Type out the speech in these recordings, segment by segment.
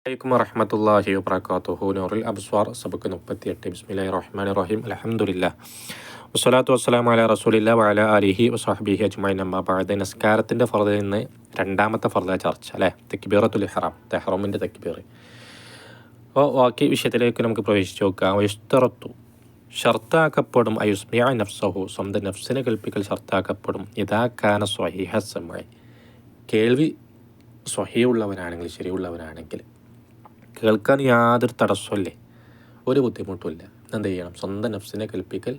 അലൈക്കും വറഹ്മത്തുള്ളാഹി വബറകാതുഹു. നൂറുൽ അബ്സ്വാർ സബക്ക് 38. ബിസ്മില്ലാഹിർ റഹ്മാനിർ റഹീം. അൽഹംദുലില്ലാഹ് വസ്സലാത്തു വസ്സലാമു അലാ റസൂലില്ലാഹി വഅലാ ആലിഹി വസഹ്ബിഹി അജ്മഈൻ. അമ്മാ ബഅദ്. നിസ്കാരത്തിൻ്റെ ഫർദിൽ നിന്ന് രണ്ടാമത്തെ ഫർദ് ചർച്ച അല്ലേ, തക്ബീറത്തുൽ ഇഹ്റാം, ഇഹ്റാമിൻ്റെ തക്ബീർ. അപ്പോൾ ബാക്കി വിഷയത്തിലേക്ക് നമുക്ക് പ്രവേശിച്ച് നോക്കാം. യുസ്തറത്തു ഷർത്താക്കപ്പെടും അയുസ്മിഅ നഫ്സഹു, സ്വന്തം നഫ്സിനെ കേൾപ്പിക്കൽ ഷർത്താക്കപ്പെടും. ഇദാ കാന സ്വഹീഹ സമഇ, കേൾവി സ്വഹീഹുള്ളവനാണെങ്കിൽ, ശരിയുള്ളവനാണെങ്കിൽ, കേൾക്കാൻ യാതൊരു തടസ്സമില്ലേ, ഒരു ബുദ്ധിമുട്ടുമില്ല, എന്ത് ചെയ്യണം? സ്വന്തം നഫ്സിനെ കേൾപ്പിക്കൽ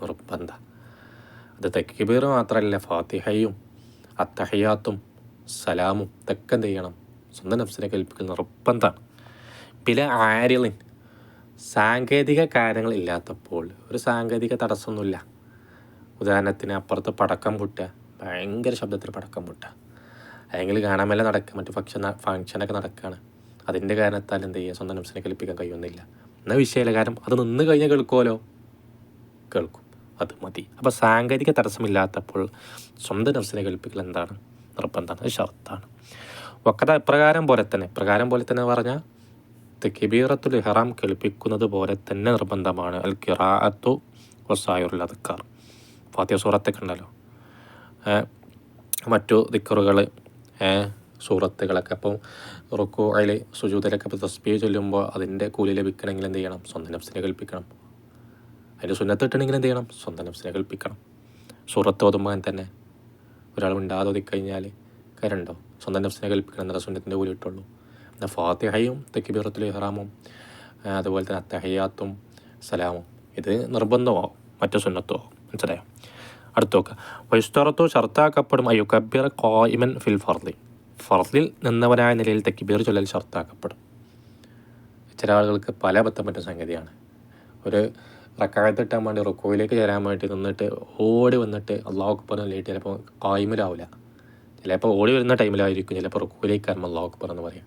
നിർബന്ധ. അത് തക്ബീർ മാത്രമല്ല, ഫാത്തിഹയും അത്തഹിയാത്തും സലാമും ഇതൊക്കെ എന്ത് ചെയ്യണം? സ്വന്തം നഫ്സിനെ കേൾപ്പിക്കൽ നിർബന്ധമാണ്. പിന്നെ ആര്യലിൻ, സാങ്കേതിക കാര്യങ്ങളില്ലാത്തപ്പോൾ, ഒരു സാങ്കേതിക തടസ്സമൊന്നുമില്ല. ഉദാഹരണത്തിന് അപ്പുറത്ത് പടക്കം പൊട്ടുക, ഭയങ്കര ശബ്ദത്തിൽ പടക്കം പൊട്ടുക, അല്ലെങ്കിൽ കാണാൻ മേലെ നടക്കുക, മറ്റു ഫങ്ഷനൊക്കെ നടക്കുകയാണ്, അതിൻ്റെ കാരണത്താൽ എന്ത് ചെയ്യുക? സ്വന്തം നഫ്സിനെ കേൾപ്പിക്കാൻ കഴിയുന്നില്ല എന്ന വിഷയമില്ല. കാരണം അത് നിന്ന് കഴിഞ്ഞാൽ കേൾക്കുമല്ലോ, കേൾക്കും, അത് മതി. അപ്പോൾ സാങ്കേതിക തടസ്സമില്ലാത്തപ്പോൾ സ്വന്തം നഫ്സിനെ കേൾപ്പിക്കൽ എന്താണ്? നിർബന്ധമാണ്, അത് ഷർത്താണ്. വക്കത ഇപ്രകാരം പോലെ തന്നെ പറഞ്ഞാൽ തക്ബീറത്തുൽ ഇഹ്റാം കേൾപ്പിക്കുന്നത് പോലെ തന്നെ നിർബന്ധമാണ് അൽ ഖിറാഅത്തു വസായിറുൽ അദ്കാർ. ഫാത്തിഹ സൂറത്തൊക്കെ ഉണ്ടല്ലോ, മറ്റു ദിക്റുകൾ, സൂറത്തുകളൊക്കെ. അപ്പം റുക്കൂഇൽ സുജൂദിലൊക്കെ ഇപ്പോൾ തസ്ബീഹ് ചൊല്ലുമ്പോൾ അതിൻ്റെ കൂലി ലഭിക്കണമെങ്കിൽ എന്ത് ചെയ്യണം? സ്വന്തം നഫ്സിനെ കേൾപ്പിക്കണം. അതിൻ്റെ സുന്നത്ത് കിട്ടണമെങ്കിൽ എന്ത് ചെയ്യണം? സ്വന്തം നഫ്സിനെ കേൾപ്പിക്കണം. സൂറത്ത് ഓതുമ്പോൾ അങ്ങനെ തന്നെ ഒരാൾ മിണ്ടാതെ ഓതിക്കഴിഞ്ഞാൽ കാര്യമുണ്ടോ? സ്വന്തം നഫ്സിനെ കേൾപ്പിക്കണം, എന്നാൽ സുന്നത്തിൻ്റെ കൂലി കിട്ടുള്ളൂ. എന്നാൽ ഫാത്തിഹയും തക്ബീറത്തുൽ ഇഹ്റാമും അതുപോലെ തന്നെ അത്തഹിയാത്തും സലാമും ഇത് നിർബന്ധമാവും, മറ്റു സുന്നത്തോ. മനസ്സിലായോ? അടുത്ത് നോക്കുക. വയുസ്തറത്തു ഷർത്താക്കപ്പെടും അയുക്കബീർ ഖായിമൻ ഫിൽ ഫർദി, ഫർദിൽ നിന്നവനായ നിലയിൽ തക്ബീർ ചൊല്ലൽ ഷർത്താക്കപ്പെടും. ചില ആളുകൾക്ക് പല അബദ്ധം പറ്റുന്ന സംഗതിയാണ്. ഒരു റക്അത്ത് വേണ്ടി റുക്കോയിലേക്ക് ചേരാൻ വേണ്ടി നിന്നിട്ട് ഓടി വന്നിട്ട് അല്ലാഹു അക്ബർ ചൊല്ലിയിട്ട് ചിലപ്പോൾ ഖായിമിലാവില്ല, ചിലപ്പോൾ ഓടി വരുന്ന ടൈമിലായിരിക്കും ചിലപ്പോൾ റുക്കോയിലേക്ക് കയറുമ്പോൾ അല്ലാഹു അക്ബർ എന്ന് പറയാം.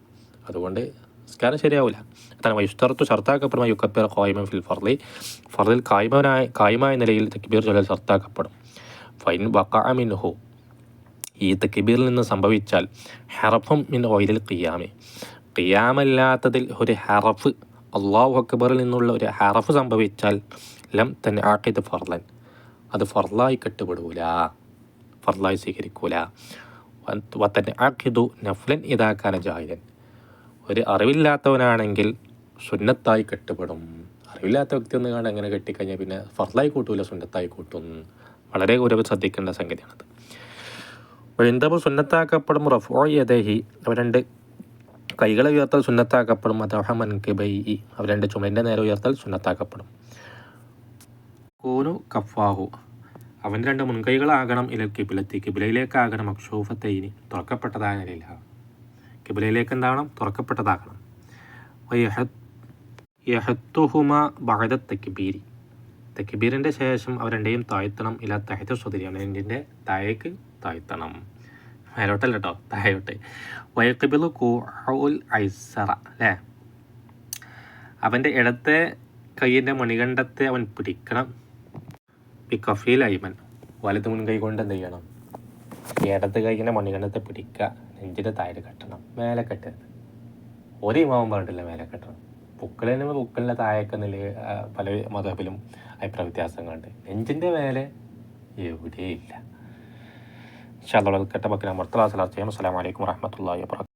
അതുകൊണ്ട് നിസ്കാരം ശരിയാവില്ല. അതാണ് വയുസ്തറത്തു ഷർത്താക്കപ്പെടും അയുക്കബീർ ഖായിമൻ ഫിൽ ഫർദി, ഫർദിൽ ഖായിമായ നിലയിൽ തക്ബീർ ചൊല്ലൽ ഷർത്താക്കപ്പെടും. ഫൈൻ വഖഅ മിൻഹു, ഈ തക്ബീറിൽ നിന്ന് സംഭവിച്ചാൽ ഹറഫും മിൻ ഗൈരിൽ ഖിയാമി, ഖിയാമല്ലാത്തതിൽ ഒരു ഹറഫ്, അല്ലാഹു അക്ബറിൽ നിന്നുള്ള ഒരു ഹറഫ് സംഭവിച്ചാൽ ലം തൻഅഖിദ് ഫർളൻ, അത് ഫർളായി കെട്ടുപെടൂല, ഫർളായി സ്വീകരിക്കൂല. വതൻഅഖിദു നഫ്ലൻ ഇദാ കാന ജാഹിലൻ, ഒരു അറിവില്ലാത്തവനാണെങ്കിൽ സുന്നത്തായി കെട്ടുപെടും. അറിവില്ലാത്ത വ്യക്തി ഒന്ന് കാണാൻ അങ്ങനെ കെട്ടിക്കഴിഞ്ഞാൽ പിന്നെ ഫർളായി കൂട്ടൂല, സുന്നത്തായി കൂട്ടും. വളരെ ഗൗരവം ശ്രദ്ധിക്കേണ്ട സംഗതിയാണത്. വൈന്തബ് സുന്നത്താക്കപ്പെടും റഫ്ഉ യദൈഹി, അവ രണ്ട് കൈകളെ ഉയർത്തൽ സുന്നത്താക്കപ്പെടും. അതഹ മൻകിബൈഹി, അവ രണ്ട് ചുമലിൻ്റെ നേരെ ഉയർത്തൽ സുന്നത്താക്കപ്പെടും. കൂനു കഫാഹു, അവൻ രണ്ട് മുൻകൈകളാകണം ഇലൽ കിബിലത്തി, കിബിലയിലേക്കാകണം. മക്ഷൂഫത്തൈനി, തുറക്കപ്പെട്ടതായ നിലയിലാണ്. കിബിലയിലേക്ക് എന്താവണം? തുറക്കപ്പെട്ടതാകണം. യഹത്തുഹുമ ബഅദ തക്ബീരി, തക്ബീറിൻ്റെ ശേഷം അവ രണ്ടെയും താഴ്ത്തണം. ഇല തഹ്ത സ്വദരി, അവൻ്റെ താഴേക്ക് താഴ്ത്തണം, മേലോട്ടല്ല കേട്ടോ, താഴോട്ട്. വയഖ്ബിലു കൂഉൽ ഐസറ, അല്ലേ, അവൻ്റെ ഇടത്തെ കൈയിൻ്റെ മണികണ്ഠത്തെ അവൻ പിടിക്കണം. ബികഫീൽ ഐമൻ, വലത് മുൻകൈ കൊണ്ട് എന്ത് ചെയ്യണം? ഇടത് കൈയിൻ്റെ മണികണ്ഠത്തെ പിടിക്കുക, നെഞ്ചിൻ്റെ താഴെ കെട്ടണം, മേലെ കെട്ടരുത്. ഒരു ഇമാമും പറഞ്ഞിട്ടില്ല മേലെ കെട്ടണം. പുക്കളിൻ്റെ താഴേക്കെന്നില്ല പല മദ്ഹബിലും അഭിപ്രായ വ്യത്യാസങ്ങളുണ്ട്. നെഞ്ചിൻ്റെ മേലെ എവിടെയില്ല. ഇൻഷാ അല്ലാഹ് കേട്ട ബക്കിന മർത്തല സലാത്ത് ചെയ്യാം. അസ്സലാമു അലൈക്കും വറഹ്മത്തുള്ളാഹി വബറകാതുഹു.